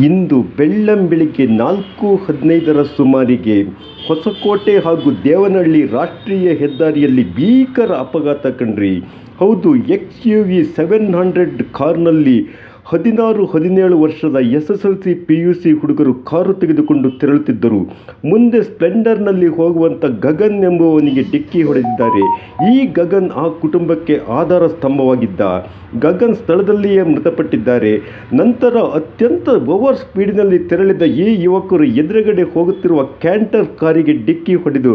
ಇಂದು ಬೆಳ್ಳಂಬೆಳಿಗ್ಗೆ 4:15 ಸುಮಾರಿಗೆ ಹೊಸಕೋಟೆ ಹಾಗೂ ದೇವನಹಳ್ಳಿ ರಾಷ್ಟ್ರೀಯ ಹೆದ್ದಾರಿಯಲ್ಲಿ ಭೀಕರ ಅಪಘಾತ ಕಂಡ್ರಿ. ಹೌದು, XUV 700 ಕಾರ್ನಲ್ಲಿ 16-17 ವರ್ಷದ SSLC PUC ಹುಡುಗರು ಕಾರು ತೆಗೆದುಕೊಂಡು ತೆರಳುತ್ತಿದ್ದರು. ಮುಂದೆ ಸ್ಪ್ಲೆಂಡರ್ನಲ್ಲಿ ಹೋಗುವಂಥ ಗಗನ್ ಎಂಬುವವನಿಗೆ ಡಿಕ್ಕಿ ಹೊಡೆದಿದ್ದಾರೆ. ಈ ಗಗನ್ ಆ ಕುಟುಂಬಕ್ಕೆ ಆಧಾರ ಸ್ತಂಭವಾಗಿದ್ದ. ಗಗನ್ ಸ್ಥಳದಲ್ಲಿಯೇ ಮೃತಪಟ್ಟಿದ್ದಾರೆ. ನಂತರ ಅತ್ಯಂತ ಓವರ್ ಸ್ಪೀಡಿನಲ್ಲಿ ತೆರಳಿದ ಈ ಯುವಕರು ಎದುರುಗಡೆ ಹೋಗುತ್ತಿರುವ ಕ್ಯಾಂಟರ್ ಕಾರಿಗೆ ಡಿಕ್ಕಿ ಹೊಡೆದು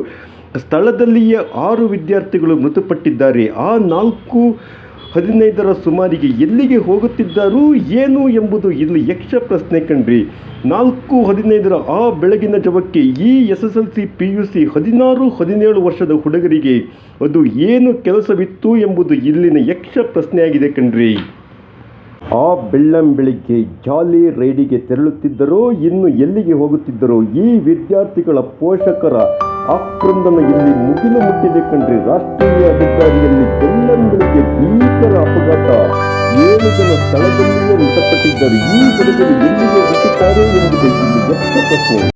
ಸ್ಥಳದಲ್ಲಿಯೇ 6 ವಿದ್ಯಾರ್ಥಿಗಳು ಮೃತಪಟ್ಟಿದ್ದಾರೆ. ಆ 4:15 ಸುಮಾರಿಗೆ ಎಲ್ಲಿಗೆ ಹೋಗುತ್ತಿದ್ದರು ಏನು ಎಂಬುದು ಇಲ್ಲಿ ಯಕ್ಷ ಪ್ರಶ್ನೆ ಕಣ್ರಿ. 4:15 ಆ ಬೆಳಗಿನ ಜಾವಕ್ಕೆ ಈ SSLC PUC 16-17 ವರ್ಷದ ಹುಡುಗರಿಗೆ ಅದು ಏನು ಕೆಲಸವಿತ್ತು ಎಂಬುದು ಇಲ್ಲಿನ ಯಕ್ಷ ಪ್ರಶ್ನೆಯಾಗಿದೆ ಕಣ್ರಿ. ಆ ಬೆಳ್ಳಂಬೆಳಿಗ್ಗೆ ಜಾಲಿ ರೈಡಿಗೆ ತೆರಳುತ್ತಿದ್ದರೋ ಇನ್ನು ಎಲ್ಲಿಗೆ ಹೋಗುತ್ತಿದ್ದರೋ ಈ ವಿದ್ಯಾರ್ಥಿಗಳ ಪೋಷಕರ ಆಕ್ರಂದನ ಇಲ್ಲಿ ಮುಗಿಲು ಮುಟ್ಟಿದೆ ಕಣ್ರಿ. ರಾಷ್ಟ್ರೀಯ ಹೆದ್ದಾರಿಯಲ್ಲಿ ಬೆಳ್ಳಂಬೆಳಿಗ್ಗೆ ಭೀಕರ ಅಪಘಾತ, 7 ಜನ ಸ್ಥಳದಲ್ಲಿಯೇ ಮೃತಪಟ್ಟಿದ್ದರು. ಈ ಹುಡುಗರು ಎಲ್ಲಿಗೆ ಹೋಗುತ್ತಾರೆ ಎಂಬುದು ಇಲ್ಲಿ ಯಕ್ಷ ಪ್ರಶ್ನೆ.